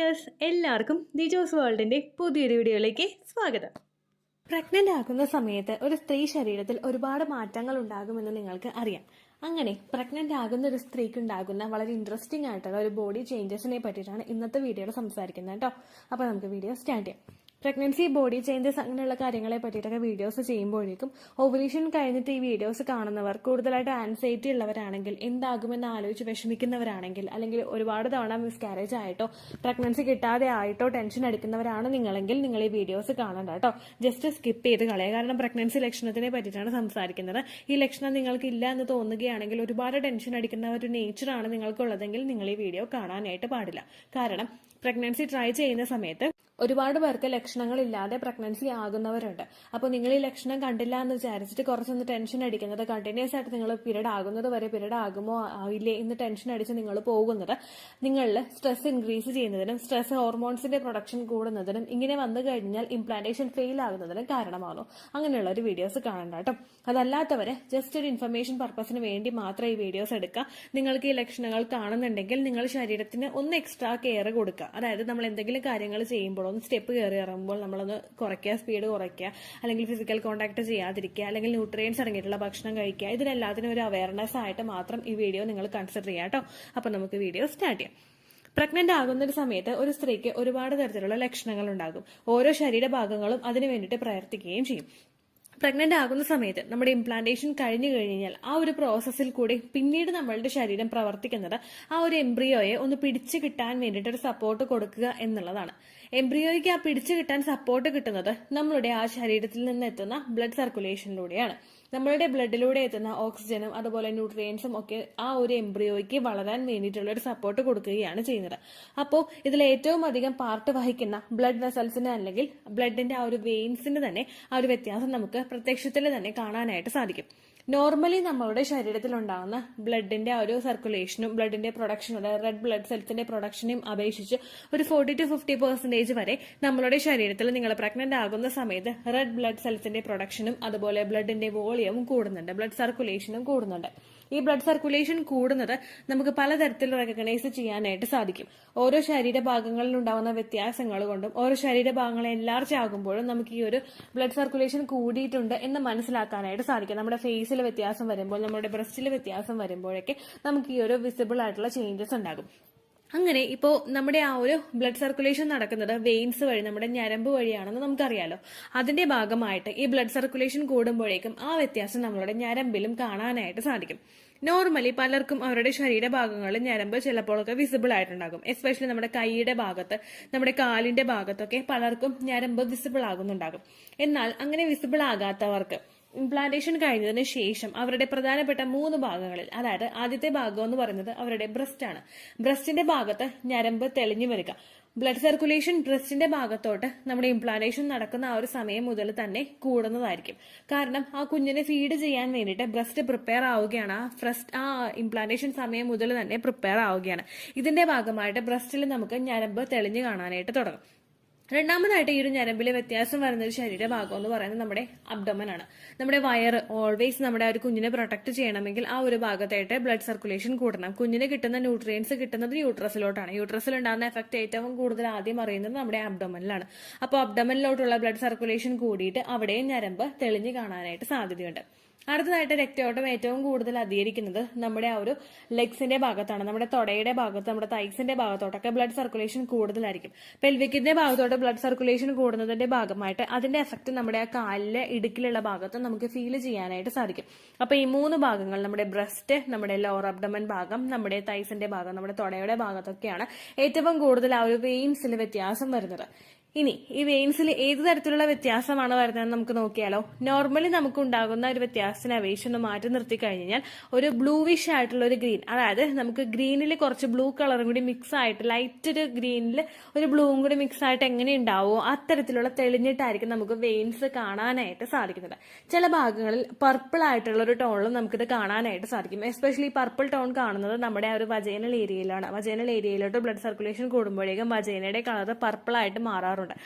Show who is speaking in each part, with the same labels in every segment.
Speaker 1: Viewers, എല്ലാവർക്കും ദിജോസ് വേൾഡിന്റെ പുതിയൊരു വീഡിയോയിലേക്ക് സ്വാഗതം. പ്രഗ്നന്റ് ആകുന്ന സമയത്ത് ഒരു സ്ത്രീ ശരീരത്തിൽ ഒരുപാട് മാറ്റങ്ങൾ ഉണ്ടാകുമെന്ന് നിങ്ങൾക്ക് അറിയാം. അങ്ങനെ പ്രഗ്നന്റ് ആകുന്ന ഒരു സ്ത്രീക്ക് ഉണ്ടാകുന്ന വളരെ ഇൻട്രസ്റ്റിംഗ് ആയിട്ടുള്ള ഒരു ബോഡി ചേഞ്ചസിനെ പറ്റിയിട്ടാണ് ഇന്നത്തെ വീഡിയോയിൽ സംസാരിക്കുന്നത് കേട്ടോ. അപ്പോൾ നമുക്ക് വീഡിയോ സ്റ്റാർട്ട് ചെയ്യാം. പ്രഗ്നൻസി, ബോഡി ചേഞ്ചസ് അങ്ങനെയുള്ള കാര്യങ്ങളെ പറ്റിയിട്ടൊക്കെ വീഡിയോസ് ചെയ്യുമ്പോഴേക്കും ഓവുലേഷൻ കഴിഞ്ഞിട്ട് ഈ വീഡിയോസ് കാണുന്നവർ കൂടുതലായിട്ട് ആൻസൈറ്റി ഉള്ളവരാണെങ്കിൽ, എന്താകുമെന്ന് ആലോചിച്ച് വിഷമിക്കുന്നവരാണെങ്കിൽ, അല്ലെങ്കിൽ ഒരുപാട് തവണ മിസ്കാരേജ് ആയിട്ടോ പ്രഗ്നൻസി കിട്ടാതെ ആയിട്ടോ ടെൻഷൻ അടിക്കുന്നവരാണ് നിങ്ങളെങ്കിൽ നിങ്ങൾ ഈ വീഡിയോസ് കാണണ്ട കേട്ടോ. ജസ്റ്റ് സ്കിപ്പ് ചെയ്ത് കളയുക. കാരണം പ്രഗ്നൻസി ലക്ഷണത്തിനെ പറ്റിയിട്ടാണ് സംസാരിക്കുന്നത്. ഈ ലക്ഷണം നിങ്ങൾക്ക് ഇല്ല എന്ന് തോന്നുകയാണെങ്കിൽ, ഒരുപാട് ടെൻഷൻ അടിക്കുന്ന ഒരു നേച്ചറാണ് നിങ്ങൾക്കുള്ളതെങ്കിൽ നിങ്ങൾ ഈ വീഡിയോ കാണാനായിട്ട് പാടില്ല. കാരണം പ്രഗ്നൻസി ട്രൈ ചെയ്യുന്ന സമയത്ത് ഒരുപാട് പേർക്ക് ലക്ഷണങ്ങളില്ലാതെ പ്രഗ്നൻസി ആകുന്നവരുണ്ട്. അപ്പോൾ നിങ്ങൾ ഈ ലക്ഷണം കണ്ടില്ല എന്ന് വിചാരിച്ചിട്ട് കുറച്ചൊന്ന് ടെൻഷൻ അടിക്കുന്നത്, കണ്ടിന്യൂസ് ആയിട്ട് നിങ്ങൾ പീരീഡ് ആകുന്നത് വരെ പീരീഡ് ആകുമോ ആവില്ലേ എന്ന് ടെൻഷൻ അടിച്ച് നിങ്ങൾ പോകുന്നത് നിങ്ങളിൽ സ്ട്രെസ് ഇൻക്രീസ് ചെയ്യുന്നതിനും സ്ട്രെസ് ഹോർമോൺസിന്റെ പ്രൊഡക്ഷൻ കൂടുന്നതിനും ഇങ്ങനെ വന്നു കഴിഞ്ഞാൽ ഇംപ്ലാന്റേഷൻ ഫെയിൽ ആകുന്നതിനും കാരണമാകുന്നു. അങ്ങനെയുള്ള ഒരു വീഡിയോസ് കാണണ്ട കേട്ടോ. അതല്ലാത്തവരെ ജസ്റ്റ് ഒരു ഇൻഫർമേഷൻ പർപ്പസിന് വേണ്ടി മാത്രം ഈ വീഡിയോസ് എടുക്കുക. നിങ്ങൾക്ക് ഈ ലക്ഷണങ്ങൾ കാണുന്നുണ്ടെങ്കിൽ നിങ്ങൾ ശരീരത്തിന് ഒന്ന് എക്സ്ട്രാ കെയർ കൊടുക്കുക. അതായത് നമ്മൾ എന്തെങ്കിലും കാര്യങ്ങൾ ചെയ്യുമ്പോൾ ഒന്ന് സ്റ്റെപ്പ് കയറി ഇറങ്ങുമ്പോൾ നമ്മളൊന്ന് കുറയ്ക്കുക, സ്പീഡ് കുറയ്ക്കുക, അല്ലെങ്കിൽ ഫിസിക്കൽ കോൺടാക്ട് ചെയ്യാതിരിക്കുക, അല്ലെങ്കിൽ ന്യൂട്രിയൻസ് അടങ്ങിയിട്ടുള്ള ഭക്ഷണം കഴിക്കുക. ഇതിനെല്ലാത്തിനും ഒരു അവയർനെസ് ആയിട്ട് മാത്രം ഈ വീഡിയോ നിങ്ങൾ കൺസിഡർ ചെയ്യാം കേട്ടോ. അപ്പൊ നമുക്ക് വീഡിയോ സ്റ്റാർട്ട് ചെയ്യാം. പ്രഗ്നന്റ് ആകുന്ന ഒരു സമയത്ത് ഒരു സ്ത്രീക്ക് ഒരുപാട് തരത്തിലുള്ള ലക്ഷണങ്ങൾ ഉണ്ടാകും. ഓരോ ശരീരഭാഗങ്ങളും അതിനു വേണ്ടിയിട്ട് പ്രവർത്തിക്കുകയും ചെയ്യും. പ്രഗ്നന്റ് ആകുന്ന സമയത്ത് നമ്മുടെ ഇംപ്ലാന്റേഷൻ കഴിഞ്ഞു കഴിഞ്ഞാൽ ആ ഒരു പ്രോസസ്സിൽ കൂടി പിന്നീട് നമ്മളുടെ ശരീരം പ്രവർത്തിക്കുന്നത് ആ ഒരു എംബ്രിയോയെ ഒന്ന് പിടിച്ചു കിട്ടാൻ വേണ്ടിയിട്ട് ഒരു സപ്പോർട്ട് കൊടുക്കുക എന്നുള്ളതാണ്. എംബ്രിയോയ്ക്ക് ആ പിടിച്ചു കിട്ടാൻ സപ്പോർട്ട് കിട്ടുന്നത് നമ്മളുടെ ആ ശരീരത്തിൽ നിന്ന് എത്തുന്ന ബ്ലഡ് സർക്കുലേഷനിലൂടെയാണ്. നമ്മളുടെ ബ്ലഡിലൂടെ എത്തുന്ന ഓക്സിജനും അതുപോലെ ന്യൂട്രിയൻസും ഒക്കെ ആ ഒരു എംബ്രിയോയ്ക്ക് വളരാൻ വേണ്ടിയിട്ടുള്ള ഒരു സപ്പോർട്ട് കൊടുക്കുകയാണ് ചെയ്യുന്നത്. അപ്പോൾ ഇതിൽ ഏറ്റവും അധികം പാർട്ട് വഹിക്കുന്ന ബ്ലഡ് വെസൽസിന് അല്ലെങ്കിൽ ബ്ലഡിന്റെ ആ ഒരു വെയിൻസിന് തന്നെ ആ ഒരു വ്യത്യാസം നമുക്ക് പ്രത്യക്ഷത്തിൽ തന്നെ കാണാനായിട്ട് സാധിക്കും. നോർമലി നമ്മളുടെ ശരീരത്തിൽ ഉണ്ടാകുന്ന ബ്ലഡിന്റെ ആ ഒരു സർക്കുലേഷനും ബ്ലഡിന്റെ പ്രൊഡക്ഷനും, അതായത് റെഡ് ബ്ലഡ് സെൽസിന്റെ പ്രൊഡക്ഷനെയും അപേക്ഷിച്ച് ഒരു 40 to 50% വരെ നമ്മളുടെ ശരീരത്തിൽ നിങ്ങൾ പ്രഗ്നന്റ് ആകുന്ന സമയത്ത് റെഡ് ബ്ലഡ് സെൽസിന്റെ പ്രൊഡക്ഷനും അതുപോലെ ബ്ലഡിന്റെ വോളിയവും കൂടുന്നുണ്ട്, ബ്ലഡ് സർക്കുലേഷനും കൂടുന്നുണ്ട്. ഈ ബ്ലഡ് സർക്കുലേഷൻ കൂടുന്നത് നമുക്ക് പലതരത്തിൽ റെക്കഗ്നൈസ് ചെയ്യാനായിട്ട് സാധിക്കും. ഓരോ ശരീരഭാഗങ്ങളിൽ ഉണ്ടാകുന്ന വ്യത്യാസങ്ങൾ കൊണ്ടും ഓരോ ശരീരഭാഗങ്ങൾ എൻലാർജ് ആകുമ്പോഴും നമുക്ക് ഈ ഒരു ബ്ലഡ് സർക്കുലേഷൻ കൂടിയിട്ടുണ്ട് എന്ന് മനസ്സിലാക്കാനായിട്ട് സാധിക്കും. നമ്മുടെ ഫേസിൽ വ്യത്യാസം വരുമ്പോൾ, നമ്മുടെ ബ്രസ്റ്റിൽ വ്യത്യാസം വരുമ്പോഴൊക്കെ നമുക്ക് ഈ ഒരു വിസിബിൾ ആയിട്ടുള്ള ചേഞ്ചസ് ഉണ്ടാകും. അങ്ങനെ ഇപ്പോൾ നമ്മുടെ ആ ഒരു ബ്ലഡ് സർക്കുലേഷൻ നടക്കുന്നത് വെയിൻസ് വഴി, നമ്മുടെ ഞരമ്പ് വഴിയാണെന്ന് നമുക്കറിയാലോ. അതിന്റെ ഭാഗമായിട്ട് ഈ ബ്ലഡ് സർക്കുലേഷൻ കൂടുമ്പോഴേക്കും ആ വ്യത്യാസം നമ്മളുടെ ഞരമ്പിലും കാണാനായിട്ട് സാധിക്കും. നോർമലി പലർക്കും അവരുടെ ശരീരഭാഗങ്ങളിൽ ഞരമ്പ് ചിലപ്പോഴൊക്കെ വിസിബിൾ ആയിട്ടുണ്ടാകും. എസ്പെഷ്യലി നമ്മുടെ കൈയുടെ ഭാഗത്ത്, നമ്മുടെ കാലിന്റെ ഭാഗത്തൊക്കെ പലർക്കും ഞരമ്പ് വിസിബിൾ ആകുന്നുണ്ടാകും. എന്നാൽ അങ്ങനെ വിസിബിൾ ആകാത്തവർക്ക് ഇംപ്ലാന്റേഷൻ കഴിഞ്ഞതിന് ശേഷം അവരുടെ പ്രധാനപ്പെട്ട 3 ഭാഗങ്ങളിൽ, അതായത് ആദ്യത്തെ ഭാഗം എന്ന് പറയുന്നത് അവരുടെ ബ്രസ്റ്റ് ആണ്. ബ്രസ്റ്റിന്റെ ഭാഗത്ത് ഞരമ്പ് തെളിഞ്ഞു വരിക. ബ്ലഡ് സർക്കുലേഷൻ ബ്രസ്റ്റിന്റെ ഭാഗത്തോട്ട് നമ്മുടെ ഇംപ്ലാന്റേഷൻ നടക്കുന്ന ആ ഒരു സമയം മുതൽ തന്നെ കൂടുന്നതായിരിക്കും. കാരണം ആ കുഞ്ഞിനെ ഫീഡ് ചെയ്യാൻ വേണ്ടിയിട്ട് ബ്രസ്റ്റ് പ്രിപ്പയർ ആവുകയാണ്. ആ ഇംപ്ലാന്റേഷൻ സമയം മുതൽ തന്നെ പ്രിപ്പയർ ആവുകയാണ്. ഇതിന്റെ ഭാഗമായിട്ട് ബ്രസ്റ്റിൽ നമുക്ക് ഞരമ്പ് തെളിഞ്ഞു കാണാനായിട്ട് തുടങ്ങും. രണ്ടാമതായിട്ട് ഈ ഒരു ഞരമ്പിലെ വ്യത്യാസം വരുന്ന ഒരു ശരീരഭാഗം എന്ന് പറയുന്നത് നമ്മുടെ അബ്ഡോമൻ ആണ്. നമ്മുടെ വയറ് ഓൾവേസ് നമ്മുടെ ഒരു കുഞ്ഞിനെ പ്രൊട്ടക്ട് ചെയ്യണമെങ്കിൽ ആ ഒരു ഭാഗത്തായിട്ട് ബ്ലഡ് സർക്കുലേഷൻ കൂടണം. കുഞ്ഞിന് കിട്ടുന്ന ന്യൂട്രിയൻസ് കിട്ടുന്നത് യൂട്രസിലോട്ടാണ്. യൂട്രസിൽ ഉണ്ടാകുന്ന എഫക്ട് ഏറ്റവും കൂടുതൽ ആദ്യം അറിയുന്നത് നമ്മുടെ അബ്ഡോമനിലാണ്. അപ്പോൾ അബ്ഡോമനിലോട്ടുള്ള ബ്ലഡ് സർക്കുലേഷൻ കൂടിയിട്ട് അവിടെയും ഞരമ്പ് തെളിഞ്ഞു കാണാനായിട്ട് സാധ്യതയുണ്ട്. അടുത്തതായിട്ട് രക്തയോട്ടം ഏറ്റവും കൂടുതൽ അധികരിക്കുന്നത് നമ്മുടെ ആ ഒരു ലെഗ്സിന്റെ ഭാഗത്താണ്. നമ്മുടെ തൊടയുടെ ഭാഗത്ത്, നമ്മുടെ തൈസിന്റെ ഭാഗത്തോട്ടൊക്കെ ബ്ലഡ് സർക്കുലേഷൻ കൂടുതലായിരിക്കും. പെൽവിക്കിന്റെ ഭാഗത്തോട്ട് ബ്ലഡ് സർക്കുലേഷൻ കൂടുന്നതിന്റെ ഭാഗമായിട്ട് അതിന്റെ എഫക്ട് നമ്മുടെ ആ കാലിലെ ഇടുക്കിലുള്ള ഭാഗത്ത് നമുക്ക് ഫീൽ ചെയ്യാനായിട്ട് സാധിക്കും. അപ്പൊ ഈ 3 ഭാഗങ്ങൾ, നമ്മുടെ ബ്രസ്റ്റ്, നമ്മുടെ ലോവർ അബ്ഡമൻ ഭാഗം, നമ്മുടെ തൈസിന്റെ ഭാഗം, നമ്മുടെ തൊടയുടെ ഭാഗത്തൊക്കെയാണ് ഏറ്റവും കൂടുതൽ ആ ഒരു വെയിൻസിൽ വ്യത്യാസം വരുന്നത്. ഇനി ഈ വെയിൻസിൽ ഏത് തരത്തിലുള്ള വ്യത്യാസമാണ് വരുന്നതെന്ന് നമുക്ക് നോക്കിയാലോ. നോർമലി നമുക്ക് ഉണ്ടാകുന്ന ഒരു വ്യത്യാസത്തിനെ അപേക്ഷിച്ച് ഒന്ന് മാറ്റി നിർത്തി കഴിഞ്ഞാൽ ഒരു ബ്ലൂവിഷ് ആയിട്ടുള്ള ഒരു ഗ്രീൻ, അതായത് നമുക്ക് ഗ്രീനിൽ കുറച്ച് ബ്ലൂ കളറും കൂടി മിക്സ് ആയിട്ട്, ലൈറ്റ് ഒരു ഗ്രീനിൽ ഒരു ബ്ലൂവും കൂടി മിക്സ് ആയിട്ട് എങ്ങനെ ഉണ്ടാവുമോ അത്തരത്തിലുള്ള തെളിഞ്ഞിട്ടായിരിക്കും നമുക്ക് വെയിൻസ് കാണാനായിട്ട് സാധിക്കുന്നത്. ചില ഭാഗങ്ങളിൽ പർപ്പിൾ ആയിട്ടുള്ള ഒരു ടോണിലും നമുക്കിത് കാണാനായിട്ട് സാധിക്കും. എസ്പെഷ്യലി പർപ്പിൾ ടോൺ കാണുന്നത് നമ്മുടെ ആ ഒരു വജൈനൽ ഏരിയയിലാണ്. വജൈനൽ ഏരിയയിലോട്ട് ബ്ലഡ് സർക്കുലേഷൻ കൂടുമ്പോഴേക്കും വജൈനയുടെ കളർ പർപ്പിൾ ആയിട്ട് മാറാറുണ്ട്.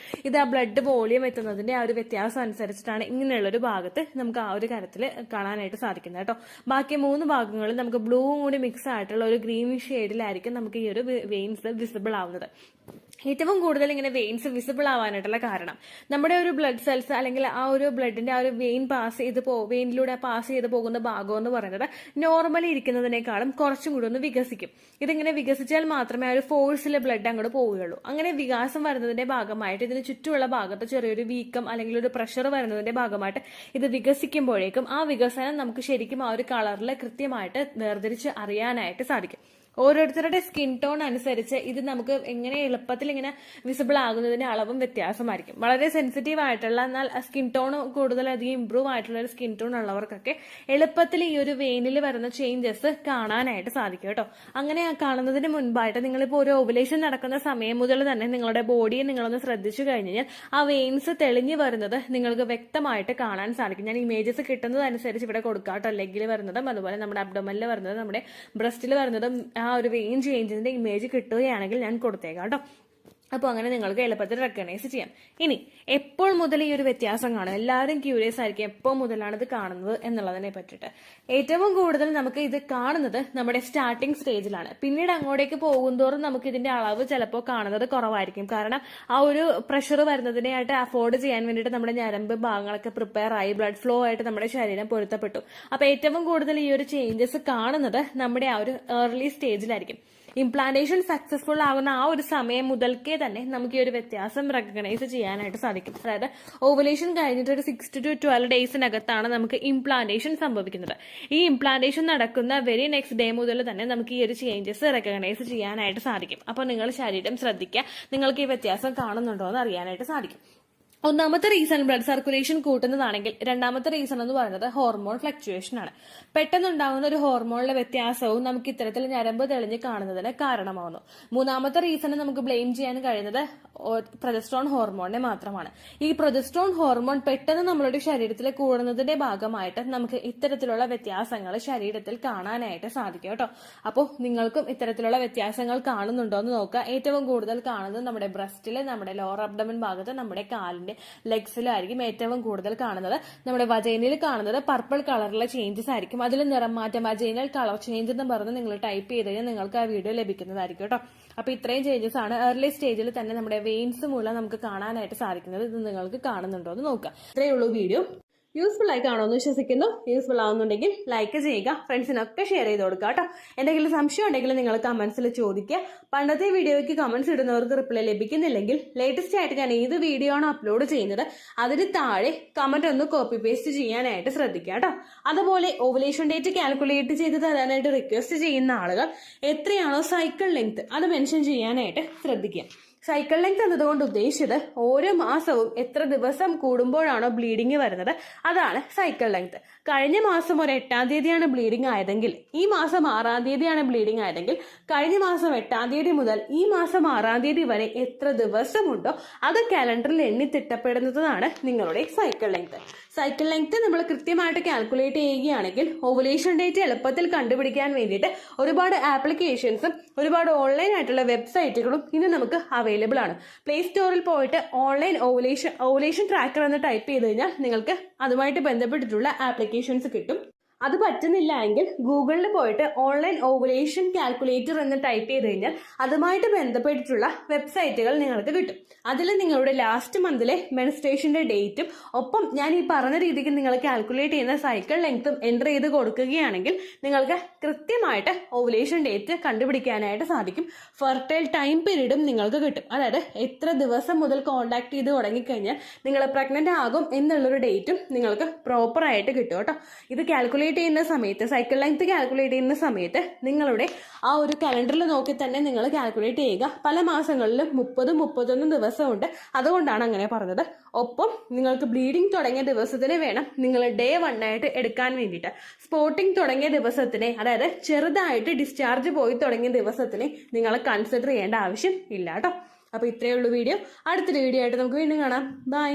Speaker 1: ഇത് ആ ബ്ലഡ് വോളിയം എത്തുന്നതിന്റെ ആ ഒരു വ്യത്യാസം അനുസരിച്ചിട്ടാണ് ഇങ്ങനെയുള്ള ഒരു ഭാഗത്ത് നമുക്ക് ആ ഒരു കാര്യത്തിൽ കാണാനായിട്ട് സാധിക്കുന്നത് കേട്ടോ. ബാക്കി 3 ഭാഗങ്ങളിൽ നമുക്ക് ബ്ലൂവും കൂടി മിക്സ് ആയിട്ടുള്ള ഒരു ഗ്രീൻ ഷെയ്ഡിലായിരിക്കും നമുക്ക് ഈ ഒരു വെയിൻസ് വിസിബിൾ ആവുന്നത്. ഏറ്റവും കൂടുതൽ ഇങ്ങനെ വെയിൻസ് വിസിബിൾ ആവാനായിട്ടുള്ള കാരണം നമ്മുടെ ഒരു ബ്ലഡ് സെൽസ് അല്ലെങ്കിൽ ആ ഒരു ബ്ലഡിന്റെ ആ ഒരു വെയിനിലൂടെ പാസ് ചെയ്ത് പോകുന്ന ഭാഗം എന്ന് പറയുന്നത് നോർമലി ഇരിക്കുന്നതിനേക്കാളും കുറച്ചും കൂടി ഒന്ന് വികസിക്കും. ഇതിങ്ങനെ വികസിച്ചാൽ മാത്രമേ ആ ഒരു ഫോഴ്സിലെ ബ്ലഡ് അങ്ങോട്ട് പോവുകയുള്ളൂ. അങ്ങനെ വികാസം വരുന്നതിന്റെ ഭാഗമായിട്ട് ഇതിന് ചുറ്റുമുള്ള ഭാഗത്ത് ചെറിയൊരു വീക്കം അല്ലെങ്കിൽ ഒരു പ്രഷർ വരുന്നതിന്റെ ഭാഗമായിട്ട് ഇത് വികസിക്കുമ്പോഴേക്കും ആ വികസനം നമുക്ക് ശരിക്കും ആ ഒരു കളറിൽ കൃത്യമായിട്ട് വേർതിരിച്ച് അറിയാനായിട്ട് സാധിക്കും. ഓരോരുത്തരുടെ സ്കിൻ ടോൺ അനുസരിച്ച് ഇത് നമുക്ക് എങ്ങനെ എളുപ്പത്തിൽ ഇങ്ങനെ വിസിബിൾ ആകുന്നതിന്റെ അളവും വ്യത്യാസമായിരിക്കും. വളരെ സെൻസിറ്റീവ് ആയിട്ടുള്ള എന്നാൽ സ്കിൻ ടോൺ കൂടുതലധികം ഇംപ്രൂവ് ആയിട്ടുള്ള ഒരു സ്കിൻ ടോൺ ഉള്ളവർക്കൊക്കെ എളുപ്പത്തിൽ ഈ ഒരു വെയിനിൽ വരുന്ന ചേഞ്ചസ് കാണാനായിട്ട് സാധിക്കും കേട്ടോ. അങ്ങനെ കാണുന്നതിന് മുൻപായിട്ട് നിങ്ങളിപ്പോൾ ഒരു ഓവുലേഷൻ നടക്കുന്ന സമയം മുതൽ തന്നെ നിങ്ങളുടെ ബോഡിയെ നിങ്ങളൊന്ന് ശ്രദ്ധിച്ചു കഴിഞ്ഞാൽ ആ വെയിൻസ് തെളിഞ്ഞു വരുന്നത് നിങ്ങൾക്ക് വ്യക്തമായിട്ട് കാണാൻ സാധിക്കും. ഞാൻ ഇമേജസ് കിട്ടുന്നതനുസരിച്ച് ഇവിടെ കൊടുക്കാം കേട്ടോ. ലെഗിൽ വരുന്നതും അതുപോലെ നമ്മുടെ അബ്ഡോമനിൽ വരുന്നതും നമ്മുടെ ബ്രസ്റ്റിൽ വരുന്നതും ആ ഒരു വെയിൻ ചേഞ്ചിന്റെ ഇമേജ് കിട്ടുകയാണെങ്കിൽ ഞാൻ കൊടുത്തേക്കാം കേട്ടോ. അപ്പോൾ അങ്ങനെ നിങ്ങൾക്ക് എളുപ്പത്തിൽ റെക്കഗ്നൈസ് ചെയ്യാം. ഇനി എപ്പോൾ മുതൽ ഈ ഒരു വ്യത്യാസം കാണും? എല്ലാവരും ക്യൂരിയസ് ആയിരിക്കും എപ്പോൾ മുതലാണ് ഇത് കാണുന്നത് എന്നുള്ളതിനെ പറ്റിയിട്ട്. ഏറ്റവും കൂടുതൽ നമുക്ക് ഇത് കാണുന്നത് നമ്മുടെ സ്റ്റാർട്ടിംഗ് സ്റ്റേജിലാണ്. പിന്നീട് അങ്ങോട്ടേക്ക് പോകുന്തോറും നമുക്ക് ഇതിന്റെ അളവ് ചിലപ്പോൾ കാണുന്നത് കുറവായിരിക്കും. കാരണം ആ ഒരു പ്രഷർ വരുന്നതിനായിട്ട് അഫോർഡ് ചെയ്യാൻ വേണ്ടിയിട്ട് നമ്മുടെ ഞരമ്പ് ഭാഗങ്ങളൊക്കെ പ്രിപ്പയർ ആയി ബ്ലഡ് ഫ്ലോ ആയിട്ട് നമ്മുടെ ശരീരം പൊരുത്തപ്പെട്ടു. അപ്പൊ ഏറ്റവും കൂടുതൽ ഈ ഒരു ചേഞ്ചസ് കാണുന്നത് നമ്മുടെ ആ ഒരു ഏർലി സ്റ്റേജിലായിരിക്കും. ഇംപ്ലാന്റേഷൻ സക്സസ്ഫുൾ ആകുന്ന ആ ഒരു സമയം മുതൽക്കേ തന്നെ നമുക്ക് ഈ ഒരു വ്യത്യാസം റെക്കഗ്നൈസ് ചെയ്യാനായിട്ട് സാധിക്കും. അതായത് ഓവുലേഷൻ കഴിഞ്ഞിട്ട് ഒരു 6 to 12 ഡേയ്സിനകത്താണ് നമുക്ക് ഇംപ്ലാന്റേഷൻ സംഭവിക്കുന്നത്. ഈ ഇംപ്ലാന്റേഷൻ നടക്കുന്ന വെരി നെക്സ്റ്റ് ഡേ മുതൽ തന്നെ നമുക്ക് ഈ ഒരു ചേഞ്ചസ് റെക്കഗ്നൈസ് ചെയ്യാനായിട്ട് സാധിക്കും. അപ്പോൾ നിങ്ങൾ ശരീരം ശ്രദ്ധിക്കുക, നിങ്ങൾക്ക് ഈ വ്യത്യാസം കാണുന്നുണ്ടോ എന്ന് അറിയാനായിട്ട് സാധിക്കും. ഒന്നാമത്തെ റീസൺ ബ്ലഡ് സർക്കുലേഷൻ കൂട്ടുന്നതാണെങ്കിൽ രണ്ടാമത്തെ റീസൺ എന്ന് പറയുന്നത് ഹോർമോൺ ഫ്ലക്ച്വേഷൻ ആണ്. പെട്ടെന്നുണ്ടാകുന്ന ഒരു ഹോർമോണിലെ വ്യത്യാസവും നമുക്ക് ഇത്തരത്തിൽ ഞരമ്പ് തെളിഞ്ഞ് കാണുന്നതിന് കാരണമാവുന്നു. മൂന്നാമത്തെ റീസൺ നമുക്ക് ബ്ലെയിം ചെയ്യാൻ കഴിയുന്നത് പ്രൊജസ്ട്രോൺ ഹോർമോണിനെ മാത്രമാണ്. ഈ പ്രൊജസ്ട്രോൺ ഹോർമോൺ പെട്ടെന്ന് നമ്മളുടെ ശരീരത്തിൽ കൂടുന്നതിന്റെ ഭാഗമായിട്ട് നമുക്ക് ഇത്തരത്തിലുള്ള വ്യത്യാസങ്ങൾ ശരീരത്തിൽ കാണാനായിട്ട് സാധിക്കും കേട്ടോ. അപ്പോൾ നിങ്ങൾക്കും ഇത്തരത്തിലുള്ള വ്യത്യാസങ്ങൾ കാണുന്നുണ്ടോ എന്ന് നോക്കുക. ഏറ്റവും കൂടുതൽ കാണുന്നത് നമ്മുടെ ബ്രസ്റ്റില്, നമ്മുടെ ലോവർ അബ്ഡമൻ ഭാഗത്ത്, നമ്മുടെ കാലിന്റെ ലെഗ്സിലായിരിക്കും ഏറ്റവും കൂടുതൽ കാണുന്നത്. നമ്മുടെ വജൈനയിൽ കാണുന്നത് പർപ്പിൾ കളറിലെ ചേഞ്ചസ് ആയിരിക്കും. അതിൽ നിറം മാറ്റം വജൈനൽ കളർ ചേഞ്ച് എന്ന് പറഞ്ഞ് നിങ്ങൾ ടൈപ്പ് ചെയ്ത് കഴിഞ്ഞാൽ നിങ്ങൾക്ക് ആ വീഡിയോ ലഭിക്കുന്നതായിരിക്കും കേട്ടോ. അപ്പൊ ഇത്രയും ചേഞ്ചസ് ആണ് ഏർലി സ്റ്റേജിൽ തന്നെ നമ്മുടെ വെയിൻസ് മൂലം നമുക്ക് കാണാനായിട്ട് സാധിക്കുന്നത്. ഇത് നിങ്ങൾക്ക് കാണുന്നുണ്ടോ എന്ന് നോക്കുക. ഇത്രയേ ഉള്ളൂ വീഡിയോ. യൂസ്ഫുൾ ആയി കാണുമെന്ന് വിശ്വസിക്കുന്നു. യൂസ്ഫുൾ ആവുന്നുണ്ടെങ്കിൽ ലൈക്ക് ചെയ്യുക, ഫ്രണ്ട്സിനൊക്കെ ഷെയർ ചെയ്ത് കൊടുക്കുക കേട്ടോ. എന്തെങ്കിലും സംശയം ഉണ്ടെങ്കിൽ നിങ്ങൾ കമന്റ്സിൽ ചോദിക്കുക. പണ്ടത്തെ വീഡിയോയ്ക്ക് കമന്റ്സ് ഇടുന്നവർക്ക് റിപ്ലൈ ലഭിക്കുന്നില്ലെങ്കിൽ ലേറ്റസ്റ്റ് ആയിട്ട് ഞാൻ ഏത് വീഡിയോ ആണ് അപ്ലോഡ് ചെയ്യുന്നത് അതിന് താഴെ കമന്റ് ഒന്ന് കോപ്പി പേസ്റ്റ് ചെയ്യാനായിട്ട് ശ്രദ്ധിക്കുക കേട്ടോ. അതുപോലെ ഓവുലേഷൻ ഡേറ്റ് കാൽക്കുലേറ്റ് ചെയ്ത് തരാനായിട്ട് റിക്വസ്റ്റ് ചെയ്യുന്ന ആളുകൾ എത്രയാണോ സൈക്കിൾ ലെങ്ത് അത് മെൻഷൻ ചെയ്യാനായിട്ട് ശ്രദ്ധിക്കുക. സൈക്കിൾ ലെങ്ത് എന്നതുകൊണ്ട് ഉദ്ദേശിച്ചത് ഓരോ മാസവും എത്ര ദിവസം കൂടുമ്പോഴാണോ ബ്ലീഡിങ് വരുന്നത് അതാണ് സൈക്കിൾ ലെങ്ത്. കഴിഞ്ഞ മാസം ഒരു 8-ാം തീയതിയാണ് ബ്ലീഡിംഗ് ആയതെങ്കിൽ ഈ മാസം 6-ാം തീയതിയാണ് ബ്ലീഡിംഗ് ആയതെങ്കിൽ കഴിഞ്ഞ മാസം 8-ാം തീയതി മുതൽ ഈ മാസം 6-ാം തീയതി വരെ എത്ര ദിവസമുണ്ടോ അത് കാലണ്ടറിൽ എണ്ണി തിട്ടപ്പെടുന്നതാണ് നിങ്ങളുടെ സൈക്കിൾ ലെങ്ത്. സൈക്കിൾ ലെങ്ത് നമ്മൾ കൃത്യമായിട്ട് കാൽക്കുലേറ്റ് ചെയ്യുകയാണെങ്കിൽ ഓവുലേഷൻ ഡേറ്റ് എളുപ്പത്തിൽ കണ്ടുപിടിക്കാൻ വേണ്ടിയിട്ട് ഒരുപാട് ആപ്ലിക്കേഷൻസും ഒരുപാട് ഓൺലൈൻ ആയിട്ടുള്ള വെബ്സൈറ്റുകളും ഇന്ന് നമുക്ക് അവൈലബിൾ ആണ്. പ്ലേ സ്റ്റോറിൽ പോയിട്ട് ഓൺലൈൻ ഓവുലേഷൻ ട്രാക്കർ എന്ന് ടൈപ്പ് ചെയ്ത് കഴിഞ്ഞാൽ നിങ്ങൾക്ക് അതുമായിട്ട് ബന്ധപ്പെട്ടിട്ടുള്ള ആപ്ലിക്കേഷൻസ് കിട്ടും. അത് പറ്റുന്നില്ല എങ്കിൽ ഗൂഗിളിൽ പോയിട്ട് ഓൺലൈൻ ഓവുലേഷൻ കാൽക്കുലേറ്റർ എന്ന് ടൈപ്പ് ചെയ്ത് കഴിഞ്ഞാൽ അതുമായിട്ട് ബന്ധപ്പെട്ടിട്ടുള്ള വെബ്സൈറ്റുകൾ നിങ്ങൾക്ക് കിട്ടും. അതിൽ നിങ്ങളുടെ ലാസ്റ്റ് മന്തിലെ മെൻസ്ട്രേഷന്റെ ഡേറ്റും ഒപ്പം ഞാൻ ഈ പറഞ്ഞ രീതിക്ക് നിങ്ങൾ കാൽക്കുലേറ്റ് ചെയ്യുന്ന സൈക്കിൾ ലെങ്ത്തും എൻ്റർ ചെയ്ത് കൊടുക്കുകയാണെങ്കിൽ നിങ്ങൾക്ക് കൃത്യമായിട്ട് ഓവുലേഷൻ ഡേറ്റ് കണ്ടുപിടിക്കാനായിട്ട് സാധിക്കും. ഫെർട്ടൈൽ ടൈം പീരീഡും നിങ്ങൾക്ക് കിട്ടും. അതായത് എത്ര ദിവസം മുതൽ കോണ്ടാക്ട് ചെയ്ത് തുടങ്ങിക്കഴിഞ്ഞാൽ നിങ്ങൾ പ്രഗ്നന്റ് ആകും എന്നുള്ളൊരു ഡേറ്റും നിങ്ങൾക്ക് പ്രോപ്പറായിട്ട് കിട്ടും കേട്ടോ. ഇത് കാൽക്കുലേറ്റ് ചെയ്യുന്ന സമയത്ത് സൈക്കിൾ ലെങ്ത് കാൽക്കുലേറ്റ് ചെയ്യുന്ന സമയത്ത് നിങ്ങളുടെ ആ ഒരു കലണ്ടറിൽ നോക്കി തന്നെ നിങ്ങൾ കാൽക്കുലേറ്റ് ചെയ്യുക. പല മാസങ്ങളിലും 30-31 ദിവസമുണ്ട്, അതുകൊണ്ടാണ് അങ്ങനെ പറഞ്ഞത്. ഒപ്പം നിങ്ങൾക്ക് ബ്ലീഡിംഗ് തുടങ്ങിയ ദിവസത്തിന് വേണം നിങ്ങൾ ഡേ 1 ആയിട്ട് എടുക്കാൻ വേണ്ടിയിട്ട്. സ്പോട്ടിംഗ് തുടങ്ങിയ ദിവസത്തിനെ, അതായത് ചെറുതായിട്ട് ഡിസ്ചാർജ് പോയി തുടങ്ങിയ ദിവസത്തിനെ നിങ്ങൾ കൺസിഡർ ചെയ്യേണ്ട ആവശ്യം ഇല്ല കേട്ടോ. അപ്പൊ ഇത്രയേ ഉള്ളൂ വീഡിയോ. അടുത്തൊരു വീഡിയോ ആയിട്ട് നമുക്ക് വീണ്ടും കാണാം. ബൈ.